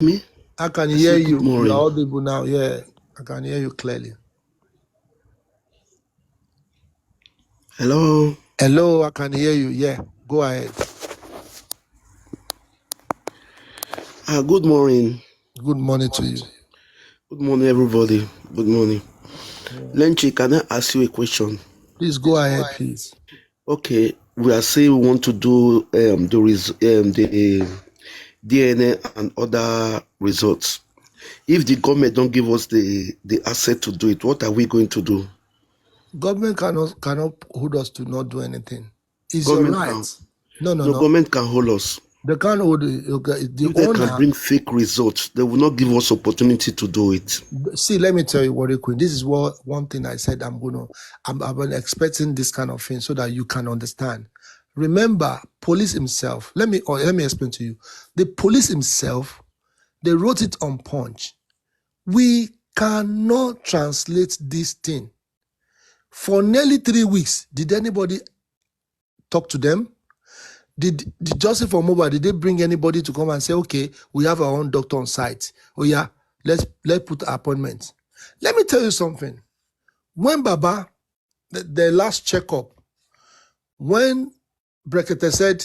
Me? I can I hear say you. good You are morning. audible now. Yeah, I can hear you clearly. Hello. Hello, I can hear you. Yeah, go ahead. Good morning. Good morning to you. Good morning, everybody. Good morning. Yeah. Lenchi, can I ask you a question? Please go ahead, please. Okay, we are saying we want to do the DNA and other results. If the government don't give us the asset to do it, what are we going to do? Government cannot hold us to not do anything. It's your Government right. can. No. Government can hold us. They can't hold the If they can owner. bring fake results, they will not give us opportunity to do it. See, let me tell you what Queen. This is one thing I said I've been expecting this kind of thing so that you can understand. Remember, police himself. Let me explain to you. The police himself, they wrote it on Punch. We cannot translate this thing. For nearly 3 weeks, did anybody talk to them? Did Joseph or Mohbad, did they bring anybody to come and say, okay, we have our own doctor on site? Oh yeah, let's put appointments. Let me tell you something. When Baba, the last checkup, when Brekete said,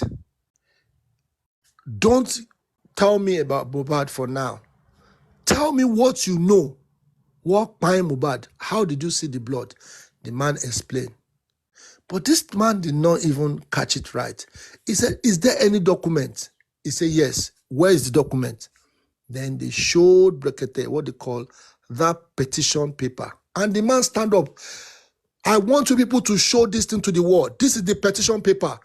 don't tell me about Mohbad for now. Tell me what you know. What by Mohbad? How did you see the blood? The man explained. But this man did not even catch it right. He said, is there any document? He said, yes. Where is the document? Then they showed Brekete what they call that petition paper. And the man stand up. I want you people to show this thing to the world. This is the petition paper.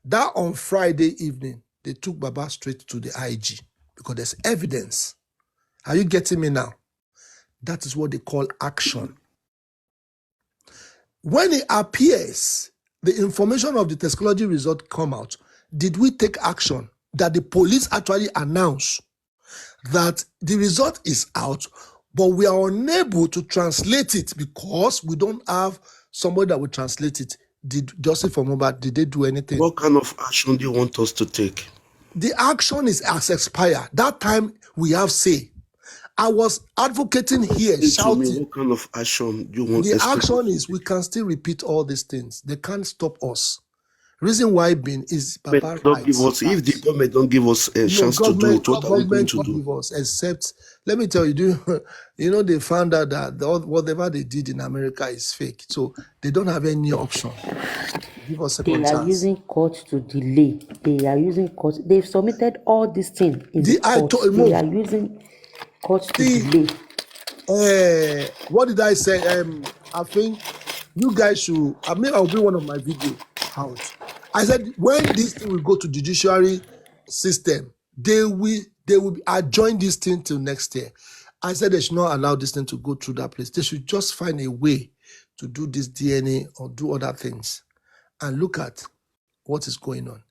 That on Friday evening, they took Baba straight to the IG because there's evidence. Are you getting me now? That is what they call action. When it appears, the information of the toxicology result come out, did we take action that the police actually announce that the result is out, but we are unable to translate it because we don't have somebody that will translate it? Did Joseph or Mohbad, did they do anything? What kind of action do you want us to take? The action is as expired. That time we have say. I was advocating here, To me, shouting. what kind of action do you want? The action is we can still repeat all these things. They can't stop us. Reason why being is Baba Don't give rights. us, if the government don't give us a chance to do it, what are we going to Government do? give us, except, let me tell you, they found out that whatever they did in America is fake. So they don't have any option. Give us second They are chance. using court to delay. They are using court. They've submitted all these things in the court. They are using court to delay. What did I say? I think you guys should. I'll bring one of my video out. I said when this thing will go to judiciary system, they will adjourn this thing till next year. I said they should not allow this thing to go through that place. They should just find a way to do this DNA or do other things, and look at what is going on.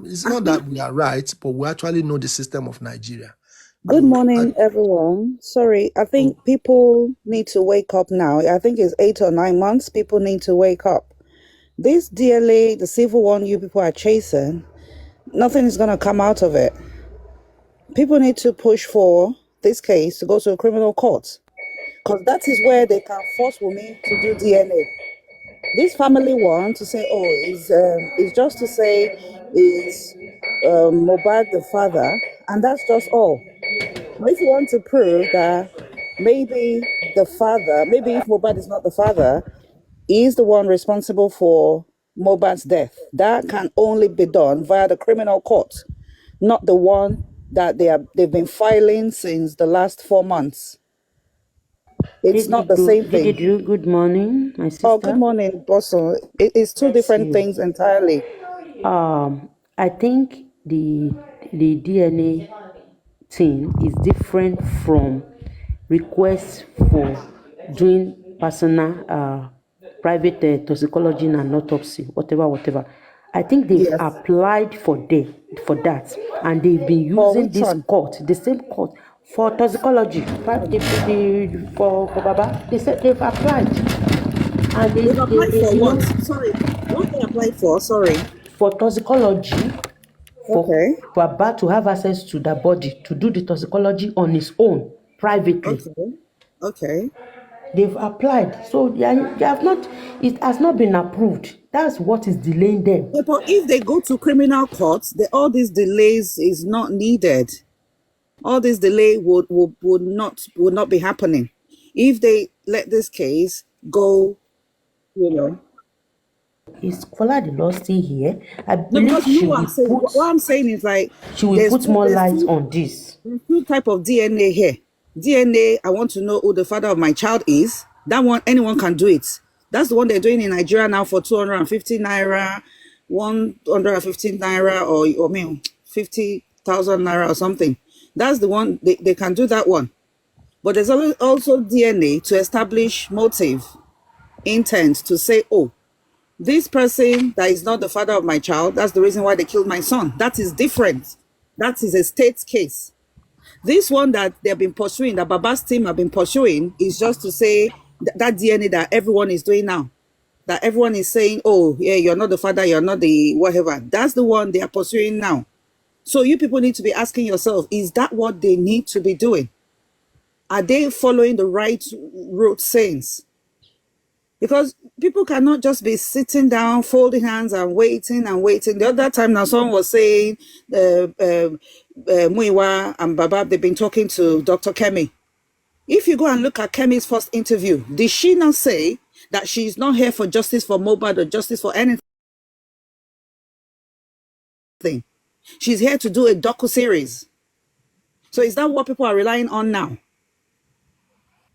It's not that we are right, but we actually know the system of Nigeria. Good morning, everyone. Sorry, I think people need to wake up now. I think it's 8 or 9 months. People need to wake up. This DLA, the civil one you people are chasing, nothing is going to come out of it. People need to push for this case to go to a criminal court because that is where they can force women to do DNA. This family one to say, oh, it's just to say it's Mohbad the father, and that's just all. But if you want to prove that maybe the father, maybe if Mohbad is not the father, is the one responsible for Mohbad's death, that can only be done via the criminal court, not the one that they've been filing since the last 4 months. It's not the same thing. Good morning, my sister. Oh, good morning, Bosso. It's two different things entirely. I think the DNA thing is different from requests for doing personal private toxicology and autopsy, whatever. I think they've applied for that, and they've been using this court, the same court, for toxicology. For Baba, they said they've applied. And they've applied for what? Sorry, what they applied for? Sorry. For toxicology Okay. Baba to have access to the body to do the toxicology on his own privately. Okay. Okay. They've applied, so they have not. It has not been approved. That's what is delaying them. Yeah, but if they go to criminal courts, all these delays is not needed. All this delay would not be happening if they let this case go. You know. Is Kola the law still here? I No, believe because you know what I'm saying. What I'm saying is like she will put more light on this. there's two type of DNA here. DNA, I want to know who the father of my child is. That one, anyone can do it. That's the one they're doing in Nigeria now for 250 naira, 115 naira, or I mean 50,000 naira or something. That's the one they can do that one. But there's also DNA to establish motive, intent to say, oh, this person that is not the father of my child, that's the reason why they killed my son. That is different. That is a state case. This one that they've been pursuing, that Baba's team have been pursuing, is just to say that DNA that everyone is doing now. That everyone is saying, oh, yeah, you're not the father, you're not the whatever. That's the one they are pursuing now. So you people need to be asking yourself, is that what they need to be doing? Are they following the right route sayings? Because people cannot just be sitting down, folding hands and waiting and waiting. The other time now, someone was saying, Muiwa and Baba, they've been talking to Dr. Kemi. If you go and look at Kemi's first interview, did she not say that she's not here for justice for Mohbad or justice for anything? She's here to do a docu-series. So is that what people are relying on now?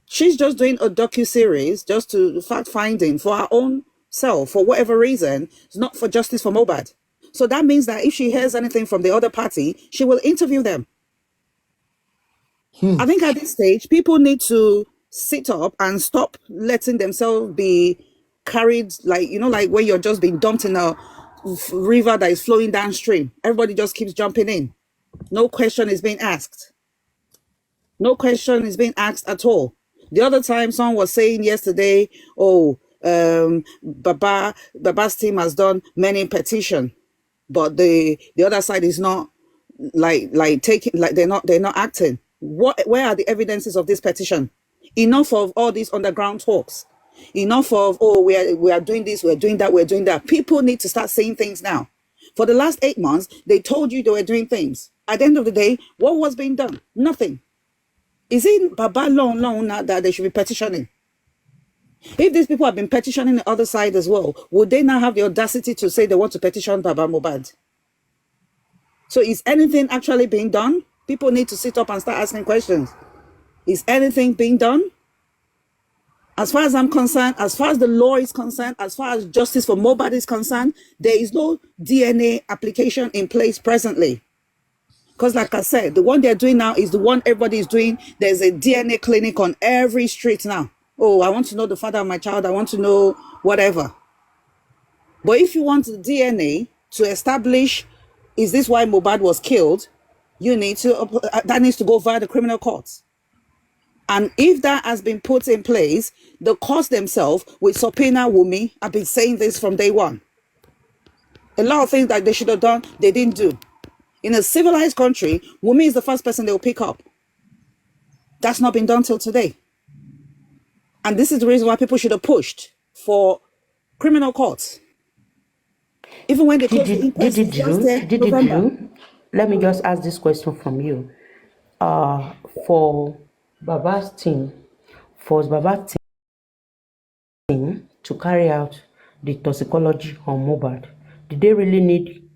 She's just doing a docu-series just to fact-finding for her own self, for whatever reason. It's not for justice for Mohbad. So that means that if she hears anything from the other party, she will interview them. I think at this stage, people need to sit up and stop letting themselves be carried, like, you know, like when you're just being dumped in a river that is flowing downstream. Everybody just keeps jumping in. No question is being asked. No question is being asked at all. The other time, someone was saying yesterday, oh, Baba's team has done many petition, but the other side is not like taking, like they're not acting. Where are the evidences of this petition? Enough of all these underground talks. Enough of, oh, we are doing this, we're doing that, we're doing that. People need to start saying things now. For the last 8 months, they told you they were doing things. At the end of the day, what was being done? Nothing. Is it Baba long now that they should be petitioning? If these people have been petitioning the other side as well, would they now have the audacity to say they want to petition Baba Mohbad? So is anything actually being done? People need to sit up and start asking questions. Is anything being done? As far as I'm concerned, as far as the law is concerned, as far as justice for Mohbad is concerned, there is no DNA application in place presently. Because like I said, the one they're doing now is the one everybody is doing. There's a DNA clinic on every street now. Oh, I want to know the father of my child. I want to know whatever. But if you want the DNA to establish, is this why Mohbad was killed? You need to, that needs to go via the criminal courts. And if that has been put in place, the courts themselves with subpoena Wumi, I've been saying this from day one. A lot of things that they should have done, they didn't do. In a civilized country, Wumi is the first person they will pick up. That's not been done till today. And this is the reason why people should have pushed for criminal courts. Even when they closed the inquest November. Let me just ask this question from you. For Baba's team to carry out the toxicology on Mohbad, did they really need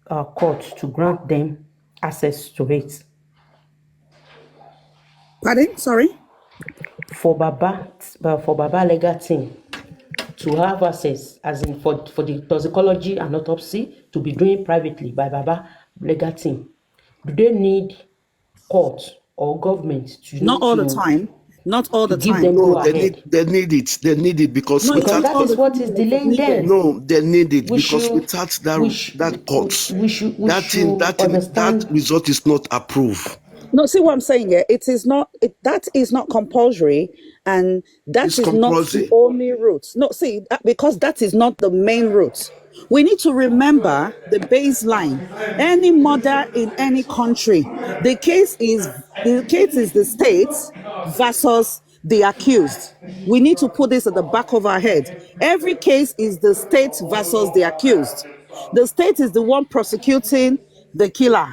court to grant them access to it? Pardon? Sorry? For Baba legal team to have access, as in for the toxicology and autopsy to be doing privately by Baba legal team, do they need court or government to not all the time? Not all the time. No, they need it. They need it because because that is what is delaying them. No, they need it because without that court, that result is not approved. No, see what I'm saying here? It is not, that is not compulsory, and that is not the only route. No, see, because that is not the main route. We need to remember the baseline. Any murder in any country, the case is the state versus the accused. We need to put this at the back of our head. Every case is the state versus the accused. The state is the one prosecuting the killer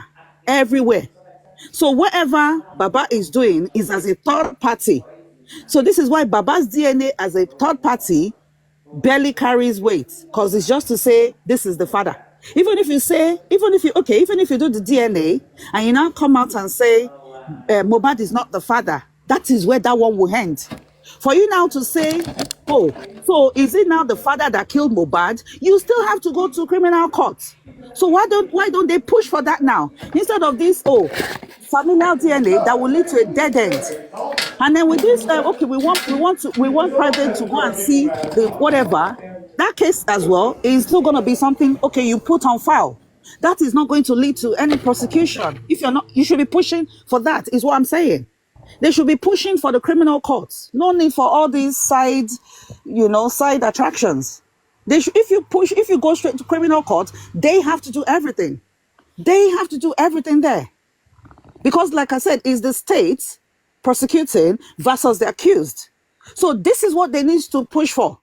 everywhere. So whatever Baba is doing is as a third party. So this is why Baba's DNA as a third party barely carries weight, because it's just to say this is the father. Even if you do the DNA and you now come out and say Mohbad is not the father, that is where that one will end. For you now to say, oh, so is it now the father that killed Mohbad? You still have to go to criminal court. So why don't they push for that now instead of this familial DNA that will lead to a dead end? And then with this, we want private to go and see the whatever. That case as well is still going to be something. Okay, you put on file. That is not going to lead to any prosecution. If you're not, you should be pushing for that. Is what I'm saying. They should be pushing for the criminal courts. No need for all these side attractions. If you go straight to criminal court, they have to do everything. They have to do everything there. Because like I said, it's the state prosecuting versus the accused. So this is what they need to push for.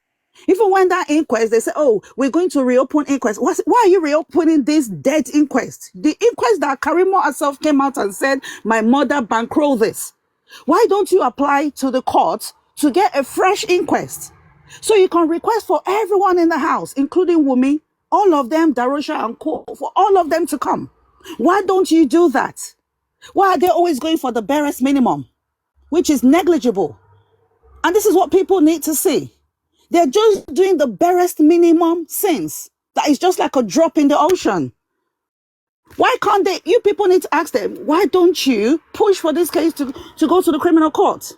Even when that inquest, they say, oh, we're going to reopen inquest. Why are you reopening this dead inquest? The inquest that Karimo herself came out and said, my mother bankrolled this. Why don't you apply to the court to get a fresh inquest? So you can request for everyone in the house, including Wumi, all of them, Darusha and Co, for all of them to come. Why don't you do that? Why are they always going for the barest minimum, which is negligible? And this is what people need to see. They're just doing the barest minimum sins. That is just like a drop in the ocean. Why can't they? You people need to ask them, why don't you push for this case to go to the criminal court?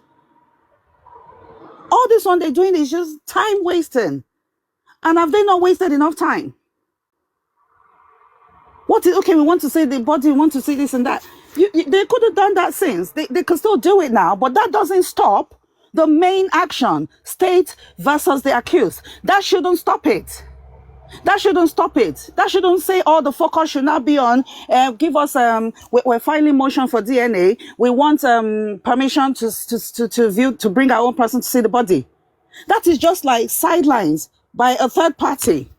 All this one they're doing is just time wasting. And have they not wasted enough time? We want to say the body, we want to see this and that. They could have done that since. They can still do it now, but that doesn't stop the main action, state versus the accused. That shouldn't stop it. That shouldn't stop it. That shouldn't say all the focus should not be on, give us, we're filing motion for DNA. We want permission to bring our own person to see the body. That is just like sidelines by a third party.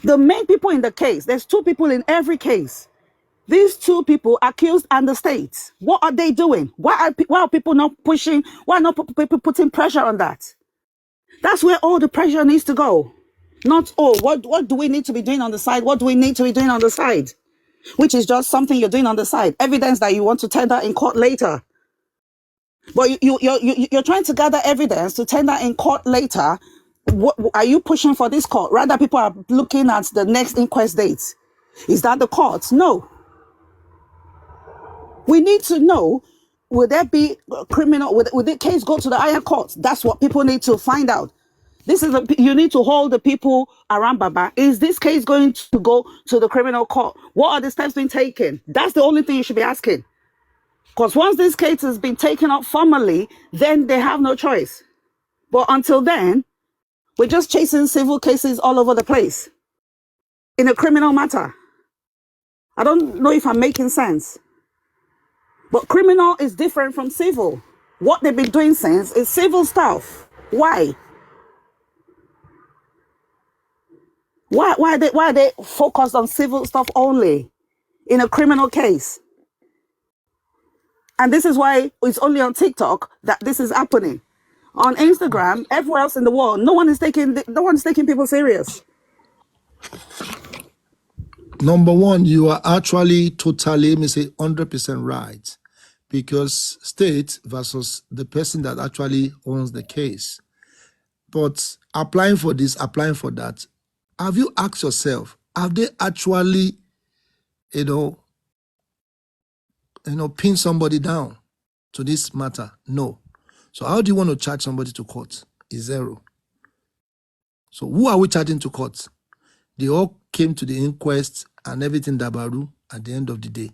The main people in the case, there's two people in every case. These two people, accused and the state, what are they doing? Why are people not pushing? Why are not people putting pressure on that? That's where all the pressure needs to go. Not, what do we need to be doing on the side? What do we need to be doing on the side? Which is just something you're doing on the side. Evidence that you want to tender in court later. But you're trying to gather evidence to tender in court later. What are you pushing for this court? Rather, people are looking at the next inquest date. Is that the court? No. We need to know, will there be criminal, will the case go to the higher court? That's what people need to find out. You need to hold the people around Baba. Is this case going to go to the criminal court? What are the steps being taken? That's the only thing you should be asking. Because once this case has been taken up formally, then they have no choice. But until then, we're just chasing civil cases all over the place in a criminal matter. I don't know if I'm making sense. But criminal is different from civil. What they've been doing since is civil stuff. Why? Why are they focused on civil stuff only in a criminal case? And this is why it's only on TikTok that this is happening. On Instagram, everywhere else in the world, no one is taking people serious. Number one, you are actually totally, let me say, 100% right. Because state versus the person that actually owns the case. But applying for this, applying for that, have you asked yourself, have they actually, pin somebody down to this matter? No. So how do you want to charge somebody to court? Is zero. So who are we charging to court? They all came to the inquest and everything dabaru at the end of the day.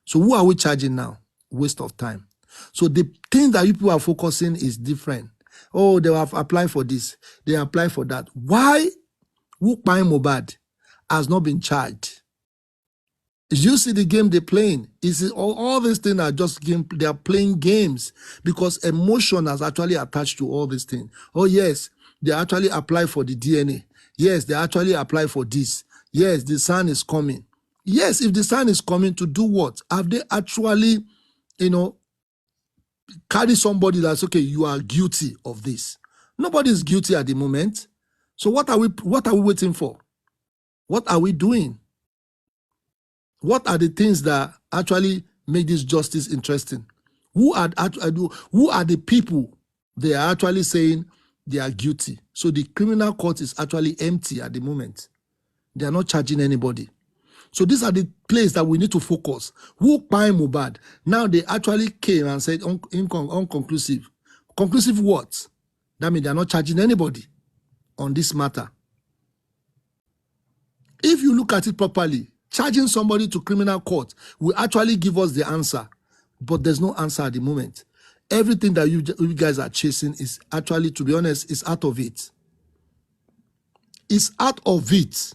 So who are we charging now? Waste of time. So the thing that you people are focusing is different. Oh, they have applied for this. They apply for that. Why? Who buy Mohbad? has not been charged. You see the game they're playing. Is all these things are just game? They are playing games because emotion has actually attached to all these things. Oh yes, they actually apply for the DNA. Yes, they actually apply for this. Yes, the son is coming. Yes, if the son is coming to do what? Have they actually, carry somebody that's okay? You are guilty of this. Nobody is guilty at the moment. So what are we waiting for? What are we doing? What are the things that actually make this justice interesting? Who are the people they are actually saying they are guilty? So the criminal court is actually empty at the moment. They are not charging anybody. So these are the places that we need to focus. Who buy Mohbad? Now they actually came and said unconclusive. Conclusive what? That means they are not charging anybody on this matter. If you look at it properly, charging somebody to criminal court will actually give us the answer, but there's no answer at the moment. Everything that you guys are chasing is actually, to be honest, is out of it. It's out of it.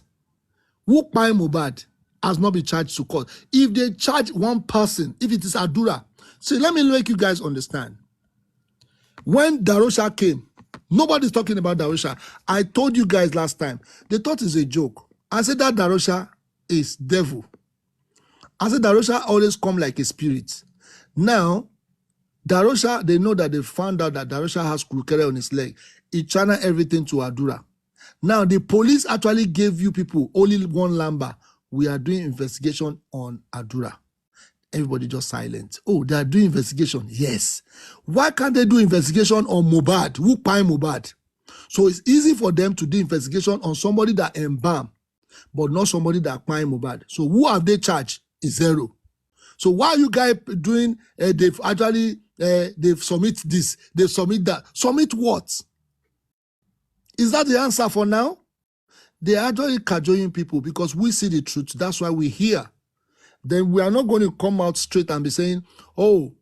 Who buy Mohbad has not been charged to court. If they charge one person, if it is Adura, see, let me make you guys understand. When Darosha came, nobody's talking about Darosha. I told you guys last time, they thought it's a joke. I said that Darosha is devil. I said Darosha always come like a spirit. Now, Darosha, they know that they found out that Darosha has krukere on his leg. He channeled everything to Adura. Now, the police actually gave you people only one number. We are doing investigation on Adura. Everybody just silent. Oh, they are doing investigation. Yes. Why can't they do investigation on Mohbad? Who buy Mohbad? So it's easy for them to do investigation on somebody that embalm, but not somebody that buy Mohbad. So who have they charged? Is zero. So why are you guys doing? They've actually they've submit this, they've submit that. Submit what? Is that the answer for now? They are actually cajoling people because we see the truth. That's why we're here. Then we are not going to come out straight and be saying, oh,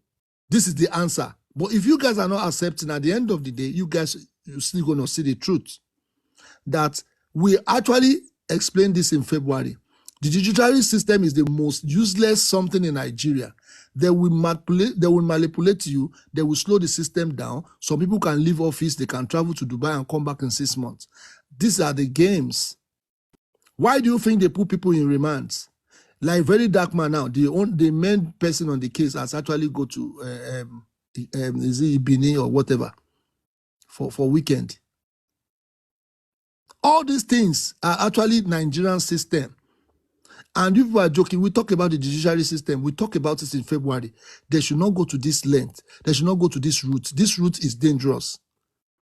this is the answer. But if you guys are not accepting, at the end of the day, you're still going to see the truth. That we actually explained this in February. The judiciary system is the most useless something in Nigeria. They will manipulate you. They will slow the system down. Some people can leave office. They can travel to Dubai and come back in 6 months. These are the games. Why do you think they put people in remands? Like very dark man now, the main person on the case has actually go to is it Benin or whatever for weekend. All these things are actually Nigerian system. And if we are joking, we talk about the judiciary system. We talk about it in February. They should not go to this length. They should not go to this route. This route is dangerous.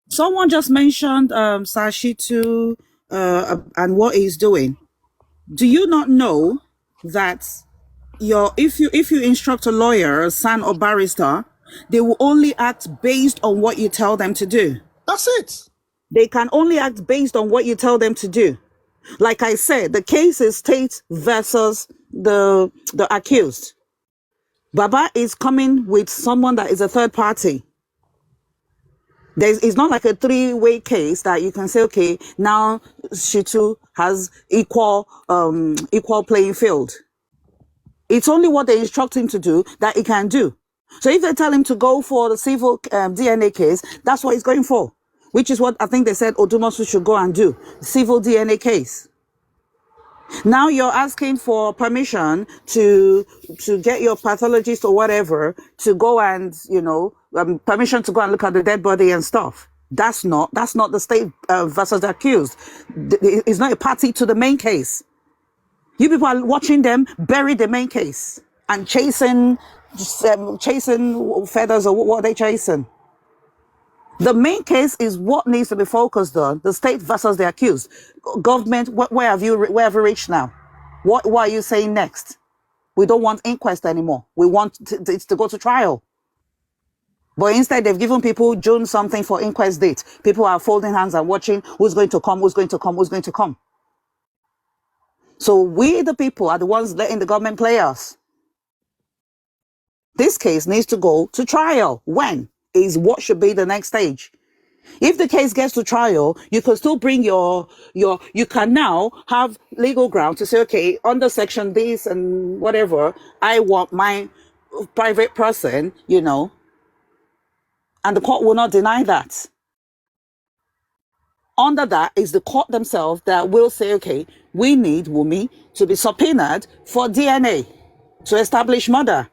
Someone just mentioned Sashitu and what he's doing. Do you not know that if you instruct a lawyer, a son or barrister, they will only act based on what you tell them to do? That's it. They can only act based on what you tell them to do. Like I said, the case is state versus the accused. Baba is coming with someone that is a third party. It's not like a three-way case that you can say, okay, now Shitu has equal playing field. It's only what they instruct him to do that he can do. So if they tell him to go for the civil DNA case, that's what he's going for, which is what I think they said Odumosu should go and do, civil DNA case. Now you're asking for permission to get your pathologist or whatever to go and, permission to go and look at the dead body and stuff. That's not the state versus the accused. It's not a party to the main case. You people are watching them bury the main case and chasing feathers, or what are they chasing? The main case is what needs to be focused on, the state versus the accused. Government, where have you reached now? What are you saying next? We don't want inquest anymore. We want it to go to trial. But instead, they've given people June something for inquest date. People are folding hands and watching who's going to come, who's going to come, who's going to come. So we, the people, are the ones letting the government play us. This case needs to go to trial. When is what should be the next stage? If the case gets to trial, you can still bring you can now have legal ground to say, okay, under section this and whatever, I want my private person, and the court will not deny that. Under that is the court themselves that will say, okay, we need Wumi to be subpoenaed for DNA to establish murder.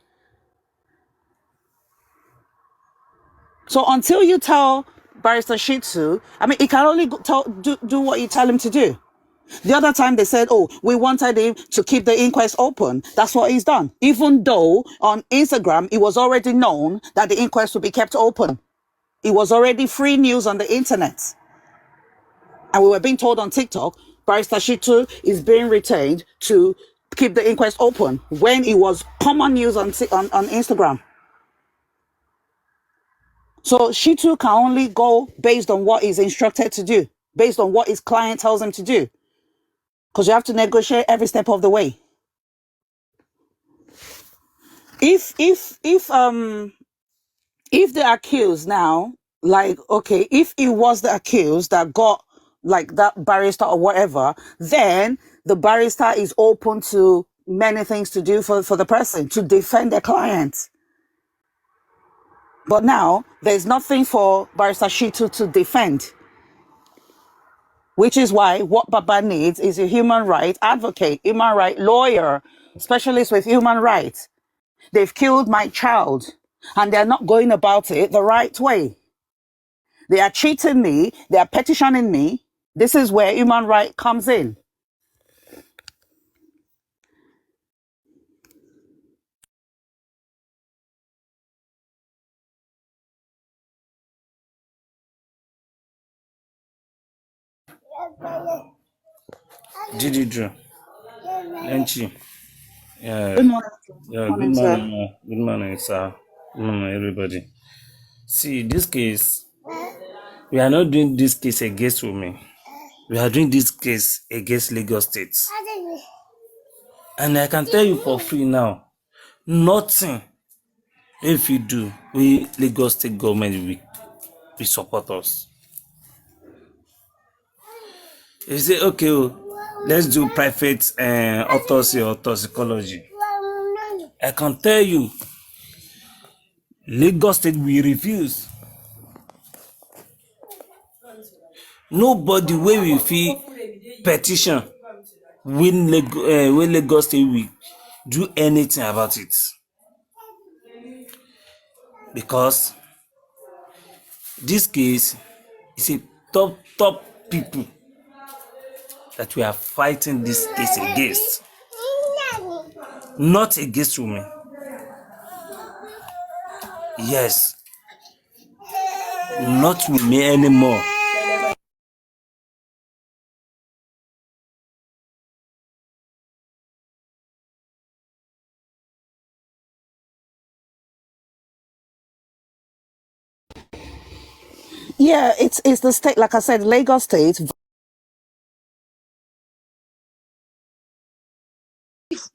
So until you tell Barrister Shitsu, I mean, he can only do what you tell him to do. The other time they said, oh, we wanted him to keep the inquest open. That's what he's done. Even though on Instagram, it was already known that the inquest would be kept open. It was already free news on the internet. And we were being told on TikTok, Barrister Shitsu is being retained to keep the inquest open when it was common news on Instagram. So Shitsu can only go based on what he's instructed to do, based on what his client tells him to do. Because you have to negotiate every step of the way. If the accused now, like, okay, if it was the accused that got like that barrister or whatever, then the barrister is open to many things to do for the person to defend their client. But now there's nothing for Barrister Shitsu to defend, which is why what Baba needs is a human rights advocate, human rights lawyer, specialist with human rights. They've killed my child and they're not going about it the right way. They are cheating me. They are petitioning me. This is where human right comes in. Didi Drew. Lenchi. Good morning. Yeah, Morning, good sir. morning. Good morning, sir. Good morning, everybody. See, this case, we are not doing this case against women. We are doing this case against Lagos State. And I can tell you for free now, nothing if you do, we Lagos State government will support us. You say, okay, let's do private autopsy or toxicology. I can tell you, Lagos State will refuse. Nobody will feel petition when Lagos State will do anything about it. Because this case is a top people that we are fighting this case against. Not against women. Yes. Not women anymore. Yeah, it's the state, like I said, Lagos State.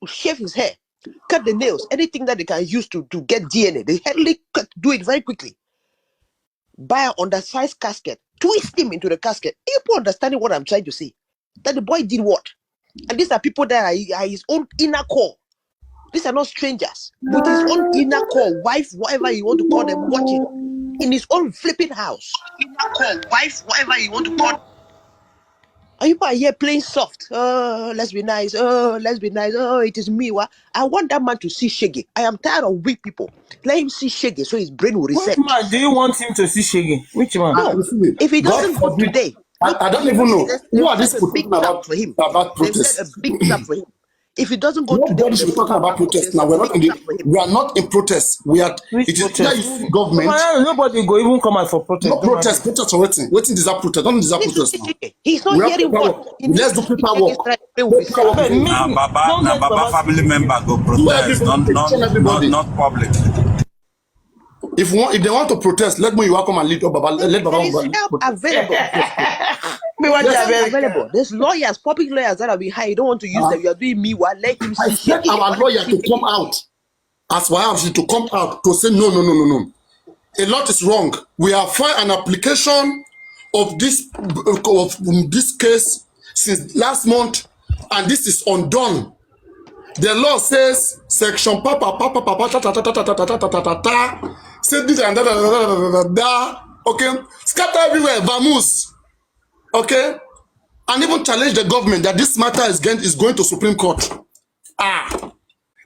Shave his hair, cut the nails, anything that they can use to get DNA. They hardly do it very quickly. Buy an undersized casket, twist him into the casket. People understanding what I'm trying to say. That the boy did what? And these are people that are his own inner core. These are not strangers. With his own inner core, wife, whatever you want to call them, watching. In his own flipping house. Inner core, wife, whatever you want to call them. And people are here playing soft. Oh, let's be nice. Oh, let's be nice. Oh, it is me. What? I want that man to see Shaggy. I am tired of weak people. Let him see Shaggy so his brain will reset. Which man do you want him to see Shaggy? Which man? No, if he doesn't go today, I don't even know who are these people big talking trap for him. about They've protests. set a big trap for him. If he doesn't go today, Nobody should be talking about protests now. We are not in protest. We are. Which It is protest? either you see government. Nobody go even come out for protest. No protest. Protest or waiting. Waiting deserve protest. Don't deserve protest now. He's not We have hearing paperwork. what. Let's do paperwork. Paperwork. Hey, me, Now don't let Baba Baba family member go Do protest, everybody. not public. If they want to protest, let me you come and lead. Let Baba There is help available. me watch There's help America. available. There's lawyers, public lawyers that are behind. You don't want to use them. You are doing me. What? Let him I see expect Shaggy. our lawyer to come out, as well as to come out to say no. A lot is wrong. We have filed an application of this case since last month, and this is undone. The law says section papa say this and that, okay, scatter everywhere, vamoose, okay, and even challenge the government that this matter is going to Supreme Court.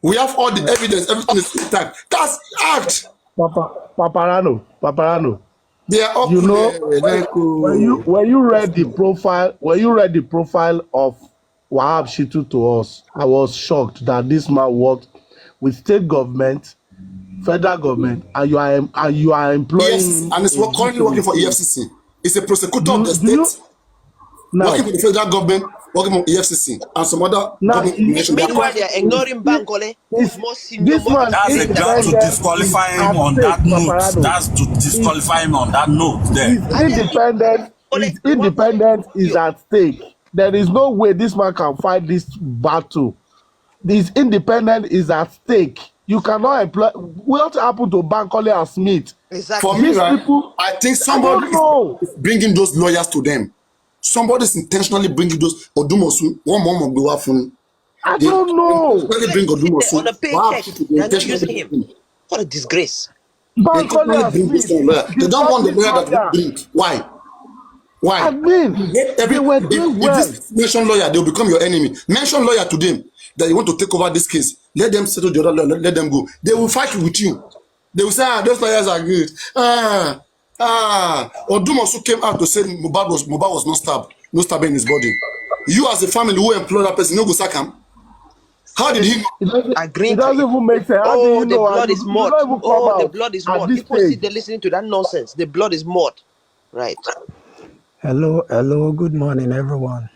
We have all the evidence, everything is intact. That's act. Paparano. They are up You to know, the when you read the profile of Wahab Shitu to us, I was shocked that this man worked with state government, federal government, and you are employing EFCC, and it's currently working for EFCC. It's a prosecutor of the state, now, working for the federal government, working for EFCC, and some other government organization. Meanwhile, they are ignoring Bankole, who's more senior, this more man That's is a just to disqualify him on that note. That's to disqualify him on that note there. His independence is at stake. There is no way this man can fight this battle. His independence is at stake. You cannot employ. What happened to Bankole and Smith? exactly. For me, These right, people, I think I somebody don't know. is bringing those lawyers to them. Somebody is intentionally bringing those Odumosu. One mom of the Wafun. I They don't know. intentionally bring On Odumosu. a paycheck, they are not using him. They What a disgrace. Bankole intentionally and bring this Smith, lawyer. They don't want the this lawyer that lawyer. will bring. Why? I mean, they were doing If well. this mention lawyer, they'll become your enemy. Mention lawyer to them that you want to take over this case. Let them settle the other lawyer, let them go. They will fight with you. They will say, those lawyers are good. Odum also came out to say Mohbad was not stabbed, no stabbing in his body. You as a family who employ that person, no go sack him. How did he know? It doesn't even make sense. How do Oh, you the know? blood is You mud. don't even come Oh, the out blood is at mud. this People sit stage. there listening to that nonsense. The blood is mud. Right. Hello, good morning, everyone.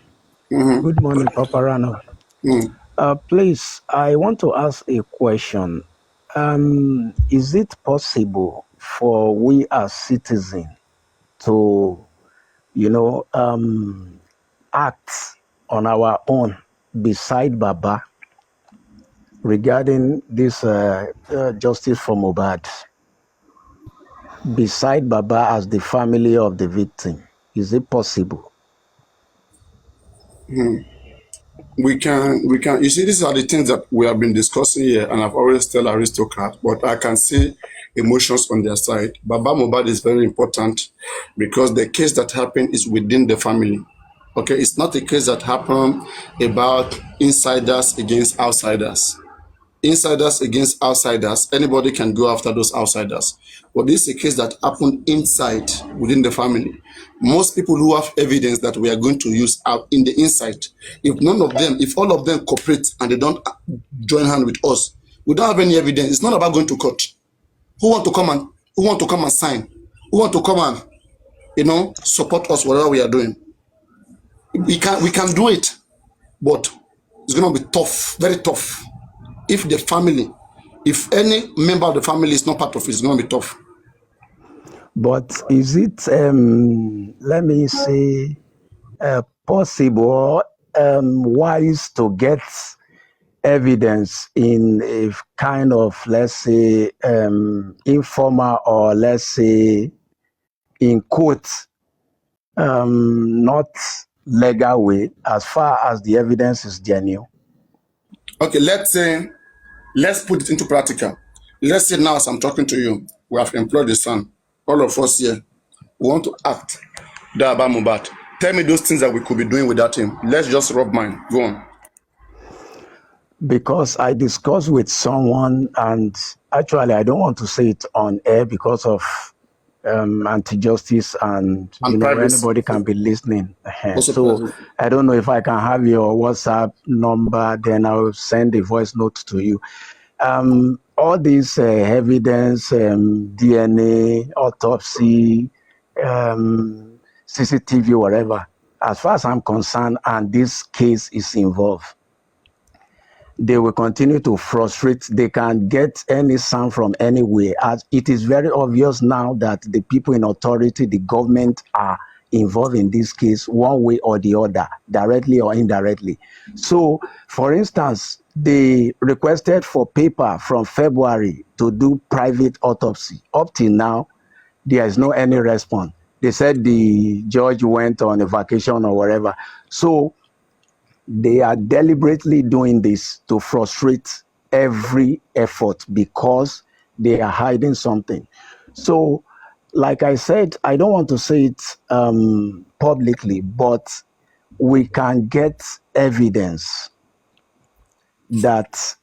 Good morning, Paparano. Please, I want to ask a question. Is it possible for we as citizens to, act on our own beside Baba regarding this justice for Mohbad? Beside Baba as the family of the victim, is it possible? We can, you see, these are the things that we have been discussing here, and I've always tell aristocrats, but I can see emotions on their side. Baba Mohbad is very important because the case that happened is within the family. Okay, it's not a case that happened about insiders against outsiders. Insiders against outsiders, anybody can go after those outsiders. But this is a case that happened inside, within the family. Most people who have evidence that we are going to use are in the inside. If all of them cooperate and they don't join hand with us, we don't have any evidence. It's not about going to court. Who want to come and sign? Who want to come and support us whatever we are doing? We can do it, but it's gonna be tough, very tough. If any member of the family is not part of it, it's going to be tough. But is it, let me say, possible, wise to get evidence in a kind of, let's say, informal or let's say, in quotes, not legal way, as far as the evidence is genuine? Okay, let's put it into practical. Let's say now as I'm talking to you, we have employed the son. All of us here, we want to act about Mohbad. Tell me those things that we could be doing without him. Let's just rub mine. Go on. Because I discussed with someone, and actually I don't want to say it on air because of anti-justice and anybody can be listening. So I don't know if I can have your WhatsApp number, then I'll send a voice note to you. All these evidence, DNA, autopsy, CCTV, whatever, as far as I'm concerned, and this case is involved, they will continue to frustrate. They can get any sound from anywhere. As it is very obvious now that the people in authority, the government, are involved in this case one way or the other, directly or indirectly. So, for instance, they requested for paper from February to do private autopsy. Up till now, there is no any response. they said the judge went on a vacation or whatever. So they are deliberately doing this to frustrate every effort because they are hiding something. So, like I said, I don't want to say it publicly, but we can get evidence that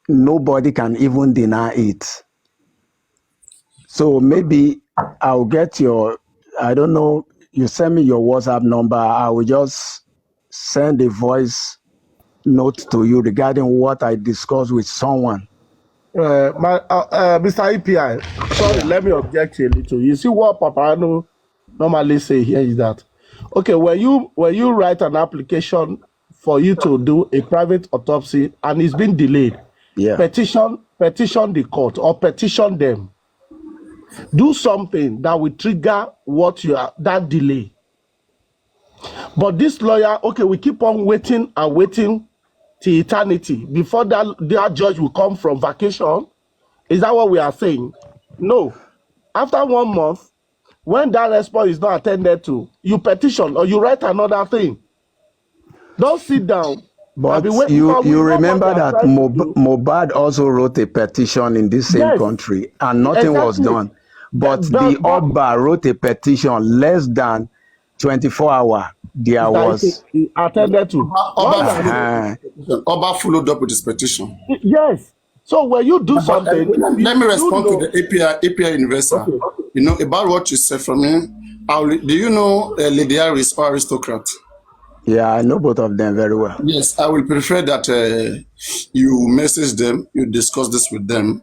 nobody can even deny it. So maybe I'll get your, I don't know, you send me your WhatsApp number. I will just send a voice note to you regarding what I discussed with someone. Mr. EPI, sorry, Yeah. let me object a little. You see what Paparano normally say here is that, okay, when you write an application for you to do a private autopsy and it's been delayed, Yeah. petition the court or petition them. Do something that will trigger what you are, that delay. But this lawyer, okay, we keep on waiting and waiting till eternity before that judge will come from vacation. Is that what we are saying? No. After 1 month, when that response is not attended to, you petition or you write another thing. Don't sit down. But We you know what they remember are that trying to do. Mohbad also wrote a petition in this same Yes, country and nothing was exactly. done. But the Oba wrote a petition less than 24 hours. There was... attended to. Oba followed up with his petition. Yes. So when you do something, let me respond to the API investor. Okay. You know about what you said from him. Do you know Lady Harris or Aristocrat? Yeah, I know both of them very well. Yes, I will prefer that you message them, you discuss this with them.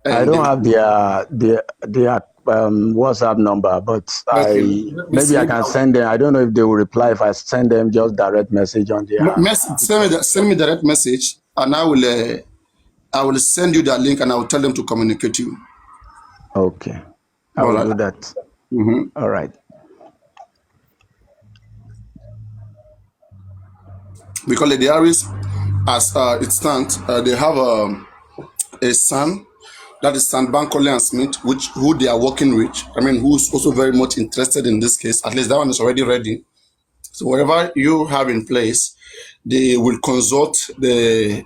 I don't have their WhatsApp number, but okay. Maybe I can send them. I don't know if they will reply if I send them just direct message on their... Send me direct message, and I will send you that link, and I will tell them to communicate you. Okay, I will do that. Mm-hmm. All right. Because Lady Harris, as it stands, they have a son, that is son Bankole and Smith, who they are working with. I mean, who's also very much interested in this case. At least that one is already ready. So whatever you have in place, they will consult the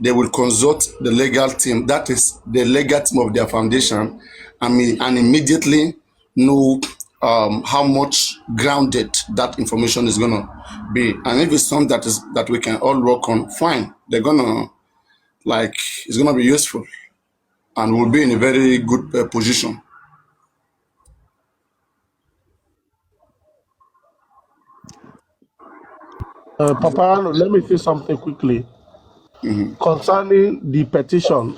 legal team. That is the legal team of their foundation, and immediately know how much grounded that information is gonna be. And if it's something that we can all work on, fine. They're gonna it's gonna be useful, and we'll be in a very good position. Papa, let me say something quickly concerning the petition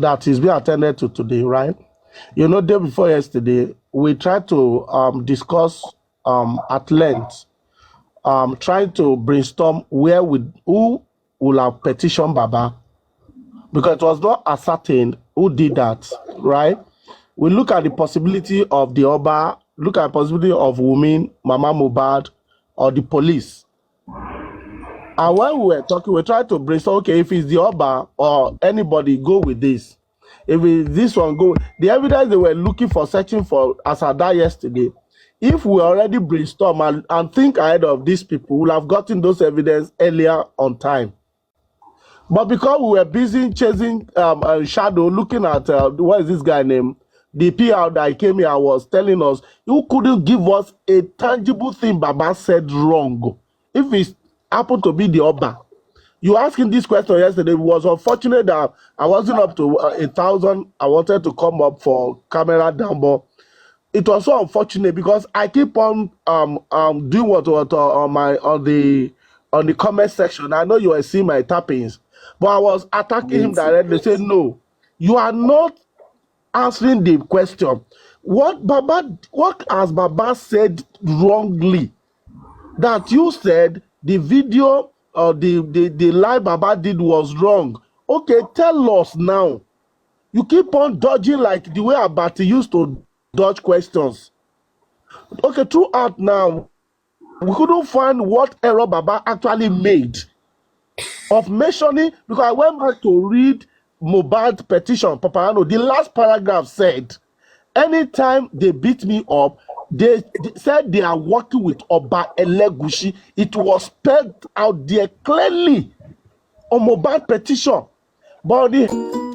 that is being attended to today, right? You know, day before yesterday, we tried to discuss at length, trying to brainstorm who will have petitioned Baba, because it was not ascertained who did that, right? We look at the possibility of the Oba, look at the possibility of women, Mama Mohbad, or the police. And when we were talking, we tried to brainstorm, okay, if it's the Oba or anybody, go with this. If it's this one, go. The evidence they were looking for, searching for, as I died yesterday, if we already brainstorm and think ahead of these people, we'll have gotten those evidence earlier on time. But because we were busy chasing shadow, looking at, what is this guy named? The PR that came here was telling us, you couldn't give us a tangible thing Baba said wrong. If it happened to be the Oba. You asking this question yesterday, it was unfortunate that I wasn't up to 1,000. I wanted to come up for camera down, but it was so unfortunate because I keep on doing what on the comment section. I know you are seeing my tappings, but I was attacking him directly. Say no, you are not answering the question. What has Baba said wrongly? That you said the video or the live Baba did was wrong. Okay, tell us now. You keep on dodging like the way Abati used to dodge questions. Okay, throughout now, we couldn't find what error Baba actually made of mentioning, because I went back to read Mohbad petition, Paparano. The last paragraph said, anytime they beat me up, They said they are working with Oba Elegushi. It was spelled out there clearly on Mohbad petition. But the